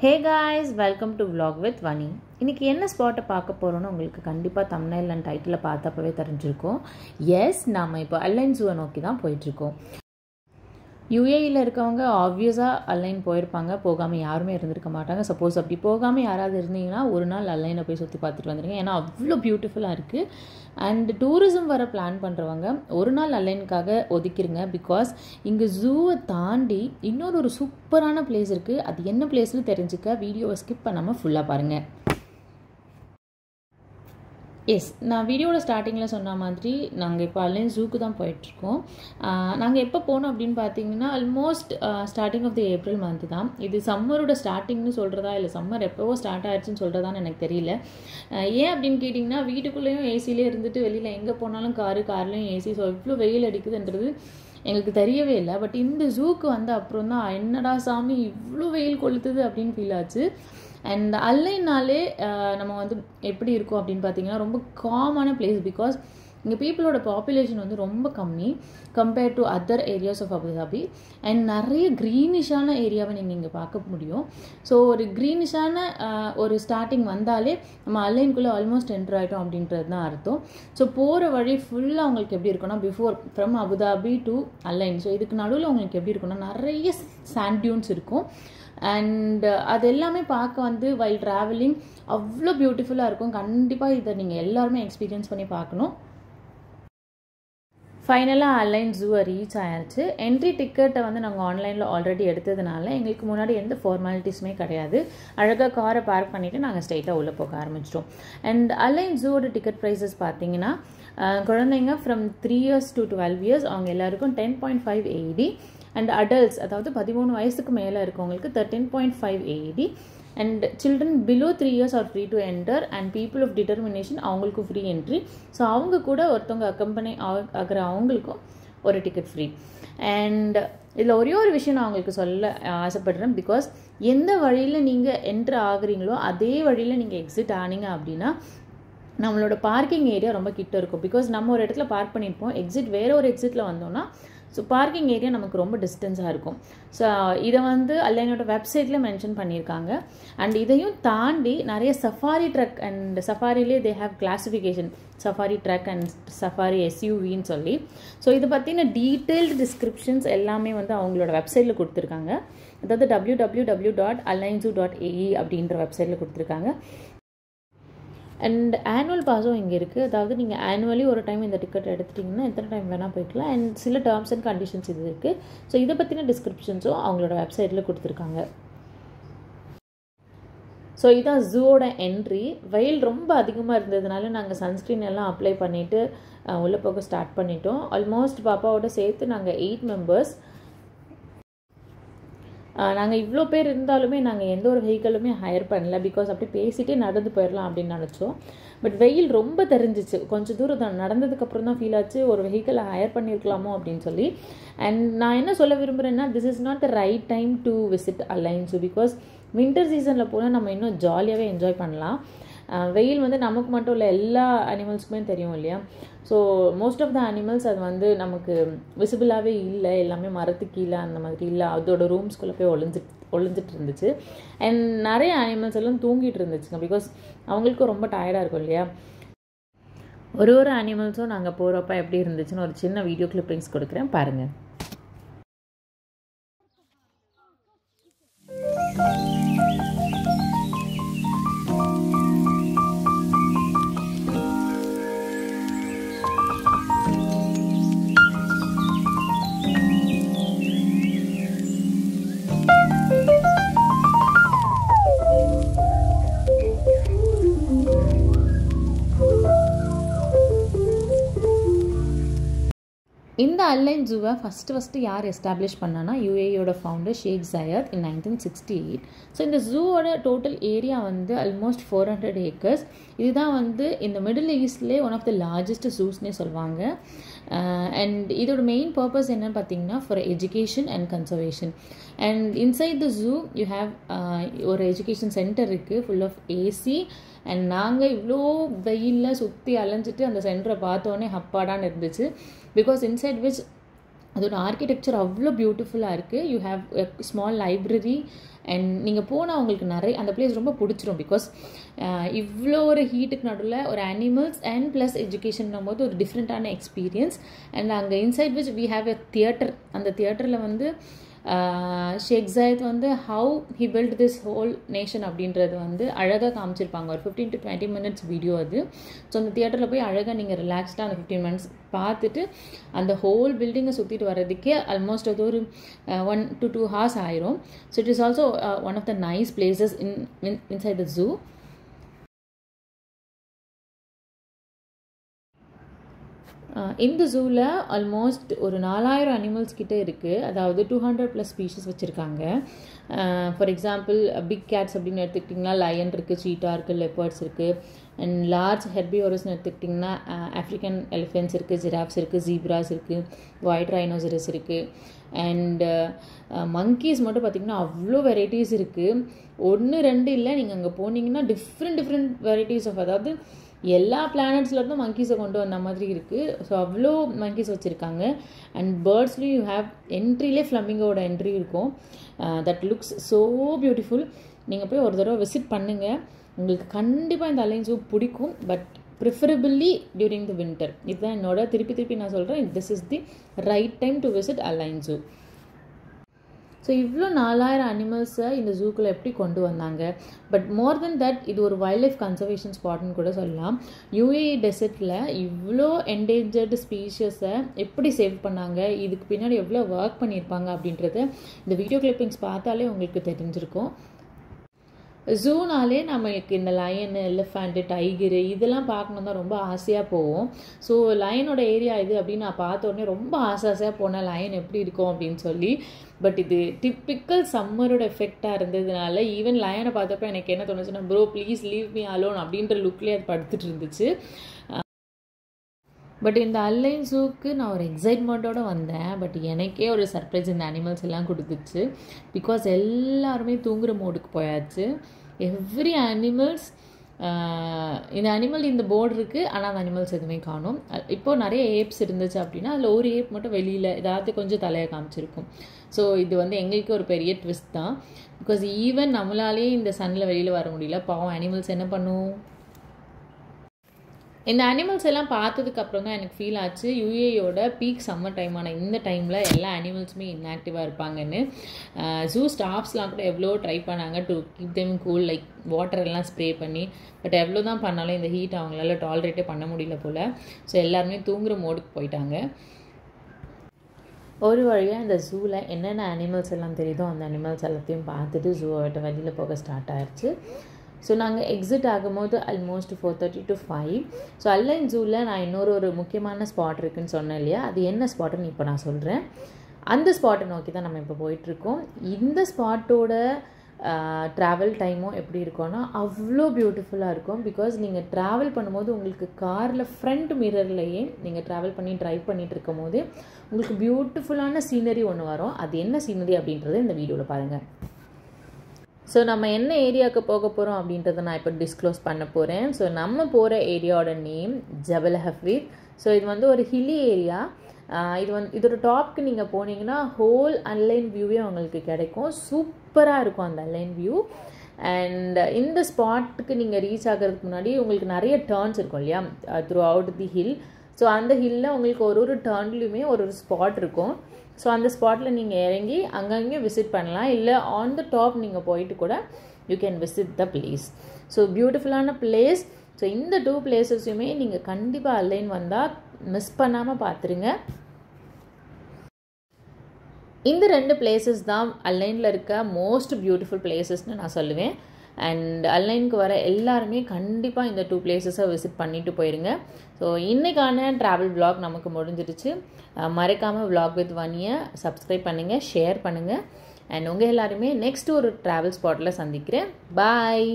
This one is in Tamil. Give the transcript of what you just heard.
Hey guys, welcome to vlog with Vani. இன்னைக்கு என்ன ஸ்பாட்டை பார்க்க போகிறோன்னு உங்களுக்கு கண்டிப்பாக தம்ப்நெயில் அண்ட் டைட்டில் பார்த்தப்பவே தெரிஞ்சிருக்கும். எஸ், நாம் இப்போ அலைன் ஜூவை நோக்கி தான் போயிட்டுருக்கோம். யுஏஇயில் இருக்கவங்க ஆப்வியஸாக அலைன் போயிருப்பாங்க, போகாமல் யாருமே இருந்திருக்க மாட்டாங்க. சப்போஸ் அப்படி போகாமல் யாராவது இருந்தீங்கன்னா ஒரு நாள் அலைனை போய் சுற்றி பார்த்துட்டு வந்துடுங்க. ஏன்னா அவ்வளோ பியூட்டிஃபுல்லாக இருக்குது. அண்ட் டூரிசம் வர பிளான் பண்ணுறவங்க ஒரு நாள் அலைனுக்காக ஒதுக்கிடுங்க. பிகாஸ் இங்கே ஜூவை தாண்டி இன்னொரு சூப்பரான பிளேஸ் இருக்குது. அது என்ன பிளேஸ்னு தெரிஞ்சுக்க வீடியோவை ஸ்கிப் பண்ணாமல் ஃபுல்லாக பாருங்கள். எஸ், நான் வீடியோட ஸ்டார்டிங்கில் சொன்ன மாதிரி நாங்கள் இப்போ அலைன் ஜூக்கு தான் போயிட்டுருக்கோம். நாங்கள் எப்போ போனோம் அப்படின்னு பார்த்தீங்கன்னா almost starting of the April month தான். இது சம்மரோட ஸ்டார்டிங்னு சொல்கிறதா இல்லை சம்மர் எப்போவோ ஸ்டார்ட் ஆகிடுச்சின்னு சொல்கிறதான்னு எனக்கு தெரியல. ஏன் அப்படின்னு கேட்டிங்கன்னா வீட்டுக்குள்ளேயும் ஏசிலே இருந்துட்டு வெளியில் எங்கே போனாலும் கார்லேயும் ஏசி. ஸோ இவ்வளோ வெயில் அடிக்குதுன்றது எங்களுக்கு தெரியவே இல்லை. பட் இந்த ஜூக்கு வந்து அப்புறம் தான் என்னடா சாமி இவ்வளோ வெயில் கொளுத்துது அப்படின்னு ஃபீல் ஆச்சு. அண்ட் அலைனாலே நம்ம வந்து எப்படி இருக்கும் அப்படின்னு பார்த்தீங்கன்னா ரொம்ப காமான பிளேஸ். பிகாஸ் இங்கே பீப்புளோட பாப்புலேஷன் வந்து ரொம்ப கம்மி compared to other areas of Abu Dhabi. And நிறைய க்ரீனிஷான ஏரியாவை நீங்கள் இங்கே பார்க்க முடியும். ஸோ ஒரு க்ரீனிஷான ஒரு ஸ்டார்டிங் வந்தாலே நம்ம அலைனுக்குள்ளே ஆல்மோஸ்ட் என்டர் ஆகிட்டோம் அப்படின்றது தான் அர்த்தம். ஸோ போகிற வழி ஃபுல்லாக உங்களுக்கு எப்படி இருக்குன்னா before from Abu Dhabi to Al Ain. So இதுக்கு நடுவில் உங்களுக்கு எப்படி இருக்குன்னா நிறைய சாண்ட் டியூன்ஸ் இருக்கும். அண்ட் அது எல்லாமே பார்க்க வந்து வைல் ட்ராவலிங் அவ்வளோ பியூட்டிஃபுல்லாக இருக்கும். கண்டிப்பாக இதை நீங்கள் எல்லாருமே எக்ஸ்பீரியன்ஸ் பண்ணி பார்க்கணும். ஃபைனலாக அலைன் ஜூவை ரீச் ஆயாச்சு. என்ட்ரி டிக்கெட்டை வந்து நாங்கள் ஆன்லைனில் ஆல்ரெடி எடுத்ததுனால எங்களுக்கு முன்னாடி எந்த ஃபார்மாலிட்டிஸுமே கிடையாது. அழகாக காரை பார்க் பண்ணிவிட்டு நாங்கள் ஸ்ட்ரெயிட்டாக உள்ளே போக ஆரம்பிச்சிட்டோம். அண்ட் அலைன் ஜூவோட டிக்கெட் ப்ரைஸஸ் பார்த்தீங்கன்னா குழந்தைங்க ஃப்ரம் 3 years to 12 years அவங்க எல்லாருக்கும் 10.5 AED. அண்ட் அடல்ட்ஸ் அதாவது 13 வயசுக்கு மேலே இருக்கவங்களுக்கு 13.5 AED. And children below 3 years are free to enter. And people of determination அவங்களுக்கும் ஃப்ரீ என்ட்ரி. ஸோ அவங்க கூட ஒருத்தவங்க அக்கம்பனி ஆகிற அவங்களுக்கும் ஒரு டிக்கெட் ஃப்ரீ. அண்ட் இதில் ஒரே ஒரு விஷயம் நான் அவங்களுக்கு சொல்ல ஆசைப்படுறேன். பிகாஸ் எந்த வழியில் நீங்கள் என்ட்ரு ஆகுறீங்களோ அதே வழியில் நீங்கள் எக்ஸிட் ஆனீங்க அப்படின்னா நம்மளோட பார்க்கிங் ஏரியா ரொம்ப கிட்ட இருக்கும். பிகாஸ் நம்ம ஒரு இடத்துல பார்க் பண்ணியிருப்போம், எக்ஸிட் வேறு ஒரு எக்ஸிட்டில் வந்தோம்னா ஸோ பார்க்கிங் ஏரியா நமக்கு ரொம்ப டிஸ்டன்ஸாக இருக்கும். ஸோ இதை வந்து அலைனோட வெப்சைட்டில் மென்ஷன் பண்ணியிருக்காங்க. அண்ட் இதையும் தாண்டி நிறைய சஃபாரி ட்ரக் அண்ட் சஃபாரிலே they have classification safari truck and safari SUVன்னு சொல்லி. ஸோ இதை பற்றின டீட்டெயில்டு டிஸ்கிரிப்ஷன்ஸ் எல்லாமே வந்து அவங்களோட வெப்சைட்டில் கொடுத்துருக்காங்க. அதாவது www.alainzoo.ae அப்படின்ற வெப்சைட்டில் கொடுத்துருக்காங்க. அண்ட் ஆனுவல் பாஸும் இங்கே இருக்குது. அதாவது நீங்கள் ஆனுவலி ஒரு டைம் இந்த டிக்கெட் எடுத்துட்டிங்கன்னா எத்தனை டைம் வேணால் போய்க்கலாம். அண்ட் சில டேர்ம்ஸ் அண்ட் கண்டிஷன்ஸ் இது இருக்குது. ஸோ இதை பற்றின டிஸ்கிரிப்ஷன்ஸும் அவங்களோட வெப்சைட்டில் கொடுத்துருக்காங்க. ஸோ இதான் ஜூவோட என்ட்ரி. வெயில் ரொம்ப அதிகமாக இருந்ததுனால நாங்கள் சன்ஸ்க்ரீன் எல்லாம் அப்ளை பண்ணிவிட்டு உள்ளே போக ஸ்டார்ட் பண்ணிட்டோம். ஆல்மோஸ்ட் பாப்பாவோட சேர்த்து நாங்கள் 8 members. நாங்கள் இவ்வளோ பேர் இருந்தாலுமே நாங்கள் எந்த ஒரு வெஹிக்கிளுமே ஹையர் பண்ணல. பிகாஸ் அப்படி பேசிகிட்டே நடந்து போயிடலாம் அப்படின்னு நினச்சோம். பட் வெயில் ரொம்ப தெரிஞ்சிச்சு. கொஞ்சம் தூரம் தான் நடந்ததுக்கப்புறம் தான் ஃபீல் ஆச்சு ஒரு வெஹிக்கிளை ஹையர் பண்ணியிருக்கலாமோ அப்படின்னு சொல்லி. அண்ட் நான் என்ன சொல்ல விரும்புகிறேன்னா this is not the right time to visit Al Ain zoo. Because winter சீசனில் போனால் நம்ம இன்னும் ஜாலியாகவே என்ஜாய் பண்ணலாம். வெயில் வந்து நமக்கு மட்டும் இல்லை எல்லா அனிமல்ஸுக்குமே தெரியும் இல்லையா. So most of the animals அது வந்து நமக்கு விசிபிளாகவே இல்லை. எல்லாமே மரத்துக்கு கீழே அந்த மாதிரி இல்லை, அதோட ரூம்ஸ்குள்ளே போய் ஒளிஞ்சிட்டு இருந்துச்சு. அண்ட் நிறைய அனிமல்ஸ் எல்லாம் தூங்கிட்டு இருந்துச்சுங்க. பிகாஸ் அவங்களுக்கும் ரொம்ப டயர்டாக இருக்கும் இல்லையா. ஒரு அனிமல்ஸும் நாங்கள் போகிறப்ப எப்படி இருந்துச்சுன்னு ஒரு சின்ன வீடியோ கிளிப்பிங்ஸ் கொடுக்குறேன் பாருங்கள். இந்த அலைன் ஜூவை ஃபஸ்ட்டு யார் எஸ்டாப்ளிஷ் பண்ணான்னா யுஏயோட founder Sheikh Zayed in 1968. So இந்த ஜூவோட டோட்டல் ஏரியா வந்து ஆல்மோஸ்ட் 400 acres. இதுதான் வந்து இந்த மிடில் ஈஸ்ட்லேயே ஒன் ஆஃப் த லார்ஜஸ்ட் ஜூஸ்னே சொல்லுவாங்க. அண்ட் இதோட மெயின் பர்பஸ் என்னன்னு பார்த்தீங்கன்னா for education and conservation. And inside the zoo you have ஒரு எஜுகேஷன் சென்டர் இருக்குது ஃபுல் ஆஃப் ஏசி. அண்ட் நாங்கள் இவ்வளோ வெயிலில் சுற்றி அலைஞ்சிட்டு அந்த சென்டரை பார்த்தோன்னே ஹப்பாடான்னு இருந்துச்சு. பிகாஸ் இன்சைட் விச் அதோட ஆர்கிடெக்சர் அவ்வளோ பியூட்டிஃபுல்லாக இருக்குது. You have small library and நீங்கள் போனால் உங்களுக்கு நிறைய அந்த பிளேஸ் ரொம்ப பிடிச்சிரும். பிகாஸ் இவ்வளோ ஒரு ஹீட்டுக்கு நடுவில் ஒரு அனிமல்ஸ் அண்ட் ப்ளஸ் எஜுகேஷன் போது ஒரு டிஃப்ரெண்ட்டான எக்ஸ்பீரியன்ஸ். அண்ட் அங்கே inside which we have a theatre. அந்த தியேட்டரில் வந்து ஷேக் ஜாயத் வந்து how he built this whole nation அப்படின்றது வந்து அழகாக காமிச்சிருப்பாங்க. ஒரு 15 to 20 minutes வீடியோ அது. ஸோ அந்த தியேட்டரில் போய் அழகாக நீங்கள் ரிலாக்ஸ்டாக அந்த 15 minutes பார்த்துட்டு அந்த ஹோல் பில்டிங்கை சுற்றிட்டு வர்றதுக்கே ஆல்மோஸ்ட் அது ஒரு 1 to 2 hours ஆயிரும். So it is also one of the nice places inside the zoo. இந்த ஜூவில் ஆல்மோஸ்ட் ஒரு 4000 அனிமல்ஸ் கிட்டே இருக்குது. அதாவது 200+ ஸ்பீஷஸ் வச்சுருக்காங்க. ஃபார் எக்ஸாம்பிள் பிக் கேட்ஸ் அப்படின்னு எடுத்துக்கிட்டிங்கன்னா லயன் இருக்குது, சீட்டா இருக்குது, லெப்பர்ட்ஸ் இருக்குது. அண்ட் லார்ஜ் ஹெர்பிவோரஸ்ன்னு எடுத்துக்கிட்டிங்கன்னா ஆஃப்ரிக்கன் எலிஃபென்ட்ஸ் இருக்குது, ஜிராஃப்ஸ் இருக்குது, ஜீப்ராஸ் இருக்குது, ஒயிட் ரைனோசரஸ் இருக்குது. அண்ட் மங்கீஸ் மட்டும் பார்த்திங்கன்னா அவ்வளோ வெரைட்டிஸ் இருக்குது. 1-2 இல்லை, நீங்கள் அங்கே போனீங்கன்னா டிஃப்ரெண்ட் வெரைட்டிஸ் ஆஃப், அதாவது எல்லா பிளானட்ஸ்லேருந்தும் மங்கீஸை கொண்டு வந்த மாதிரி இருக்குது. ஸோ அவ்வளோ மங்கீஸ் வச்சுருக்காங்க. அண்ட் பேர்ட்ஸ்லேயும் யூ ஹேவ் என்ட்ரிலே ஃப்ளமிங்கோட என்ட்ரி இருக்கும். That looks so beautiful. நீங்கள் போய் ஒரு தடவை விசிட் பண்ணுங்கள், உங்களுக்கு கண்டிப்பாக இந்த அலைன் ஜூ பிடிக்கும். But preferably during the winter. இதுதான் என்னோட திருப்பி நான் சொல்கிறேன், this is the right time to visit Al Ain zoo. So இவ்வளோ 4000 அனிமல்ஸை இந்த ஜூக்குள்ளே எப்படி கொண்டு வந்தாங்க? பட் மோர் தென் தட் இது ஒரு வைல்ட் லைஃப் கன்சர்வேஷன் ஸ்பாட்னு கூட சொல்லலாம். UAE டெசர்ட்டில் இவ்வளோ என்டேஞ்சர்டு ஸ்பீஷஸை எப்படி சேவ் பண்ணாங்க, இதுக்கு பின்னாடி எவ்வளோ ஒர்க் பண்ணியிருப்பாங்க அப்படின்றத இந்த வீடியோ கிளிப்பிங்ஸ் பார்த்தாலே உங்களுக்கு தெரிஞ்சிருக்கும். ஜூனாலே நம்மளுக்கு இந்த லயனு, எலிஃபண்ட்டு, டைகரு இதெல்லாம் பார்க்கணும் தான் ரொம்ப ஆசையாக போவோம். ஸோ லயனோட ஏரியா இது அப்படின்னு நான் பார்த்த உடனே ரொம்ப ஆசையாக போனேன், லயன் எப்படி இருக்கும் அப்படின்னு சொல்லி. பட் இது டிப்பிக்கல் சம்மரோட எஃபெக்டாக இருந்ததுனால ஈவன் லயனை பார்த்தப்ப எனக்கு என்ன தோணுச்சுன்னா, bro please leave me alone அப்படின்ற லுக்லேயே அது படுத்துட்டு இருந்துச்சு. பட் இந்த அலைன் ஜூக்கு நான் ஒரு எக்ஸைட்மெண்ட்டோடு வந்தேன். பட் எனக்கே ஒரு சர்ப்ரைஸ் இந்த அனிமல்ஸ் எல்லாம் கொடுத்துச்சு. பிகாஸ் எல்லாருமே தூங்குகிற மோடுக்கு போயாச்சு. எவ்ரி அனிமல்ஸ் இந்த அனிமல் இந்த போர்டு இருக்குது, ஆனால் அந்த அனிமல்ஸ் எதுவுமே காணும். இப்போது நிறைய ஏப்ஸ் இருந்துச்சு அப்படின்னா அதில் ஒரு ஏப் மட்டும் வெளியில் ஏதாவது கொஞ்சம் தலையை காமிச்சிருக்கும். ஸோ இது வந்து எங்களுக்கு ஒரு பெரிய ட்விஸ்ட் தான். பிகாஸ் ஈவன் நம்மளாலே இந்த சன்னில் வெளியில் வர முடியல. பாவம் அனிமல்ஸ் என்ன பண்ணும்? இந்த அனிமல்ஸ் எல்லாம் பார்த்ததுக்கப்புறம் தான் எனக்கு ஃபீல் ஆச்சு யூஏயோட பீக் சம்மர் டைமான இந்த டைமில் எல்லா அனிமல்ஸுமே இன்ஆக்டிவாக இருப்பாங்கன்னு. ஜூ ஸ்டாஃப்ஸ்லாம் கூட எவ்வளோ ட்ரை பண்ணாங்க to keep them cool, like water எல்லாம் ஸ்ப்ரே பண்ணி. பட் எவ்வளோ தான் பண்ணாலும் இந்த ஹீட் அவங்களால டாலரேட்டே பண்ண முடியல போல். ஸோ எல்லாருமே தூங்குகிற மோடுக்கு போயிட்டாங்க. ஒரு வழியாக இந்த ஜூவில் என்னென்ன அனிமல்ஸ் எல்லாம் தெரியுதோ அந்த அனிமல்ஸ் எல்லாத்தையும் பார்த்துட்டு ஜூவை விட்டு வெளியில் போக ஸ்டார்ட் ஆயிடுச்சு. ஸோ நாங்கள் எக்ஸிட் ஆகும்போது ஆல்மோஸ்ட் 4:30 to 5. ஸோ அலைன் ஜூவில் நான் இன்னொரு முக்கியமான ஸ்பாட் இருக்குதுன்னு சொன்னேன் இல்லையா, அது என்ன ஸ்பாட்டுன்னு இப்போ நான் சொல்கிறேன். அந்த ஸ்பாட்டை நோக்கி தான் நம்ம இப்போ போயிட்டுருக்கோம். இந்த ஸ்பாட்டோட ட்ராவல் டைமும் எப்படி இருக்கும்னா அவ்வளோ பியூட்டிஃபுல்லாக இருக்கும். பிகாஸ் நீங்கள் ட்ராவல் பண்ணும்போது உங்களுக்கு காரில் ஃப்ரண்ட் மிரர்லேயே நீங்கள் ட்ராவல் பண்ணி ட்ரைவ் பண்ணிகிட்டு இருக்கும் போது உங்களுக்கு பியூட்டிஃபுல்லான சீனரி ஒன்று வரும். அது என்ன சீனரி அப்படின்றத இந்த வீடியோவில் பாருங்கள். ஸோ நம்ம என்ன ஏரியாவுக்கு போக போகிறோம் அப்படின்றத நான் இப்போ டிஸ்க்ளோஸ் பண்ண போகிறேன். ஸோ நம்ம போகிற ஏரியாவோட நேம் ஜபல் ஹஃபீத். ஸோ இது வந்து ஒரு ஹில்லி ஏரியா. இதோட டாப்க்கு நீங்கள் போனீங்கன்னா ஹோல் அன்லைன் வியூவே உங்களுக்கு கிடைக்கும். சூப்பராக இருக்கும் அந்த அன்லைன் வியூ. அண்ட் இந்த ஸ்பாட்டுக்கு நீங்கள் ரீச் ஆகிறதுக்கு முன்னாடி உங்களுக்கு நிறைய டர்ன்ஸ் இருக்கும் இல்லையா throughout the hill. So அந்த ஹில்லில் உங்களுக்கு ஒரு டர்ன்லேயுமே ஒரு ஸ்பாட் இருக்கும். ஸோ அந்த ஸ்பாட்டில் நீங்கள் இறங்கி அங்கங்கே விசிட் பண்ணலாம். இல்லை ஆன் த டாப் நீங்கள் போயிட்டு கூட you can visit the place. So பியூட்டிஃபுல்லான பிளேஸ். ஸோ இந்த 2 பிளேசஸையுமே நீங்கள் கண்டிப்பாக அலைன் வந்தால் மிஸ் பண்ணாமல் பார்த்துருங்க. இந்த 2 பிளேசஸ் தான் அலைனில் இருக்க மோஸ்ட் பியூட்டிஃபுல் பிளேசஸ்னு நான் சொல்லுவேன். அண்ட் அலைனுக்கு வர எல்லாருமே கண்டிப்பாக இந்த 2 பிளேசஸை விசிட் பண்ணிவிட்டு போயிருங்க. ஸோ இன்றைக்கான ட்ராவல் விலாக் நமக்கு முடிஞ்சிடுச்சு. மறக்காமல் விலாக் வித் வனியை சப்ஸ்கிரைப் பண்ணுங்கள், ஷேர் பண்ணுங்கள். அண்ட் உங்கள் எல்லாருமே நெக்ஸ்ட் ஒரு ட்ராவல் ஸ்பாட்டில் சந்திக்கிறேன். பாய்.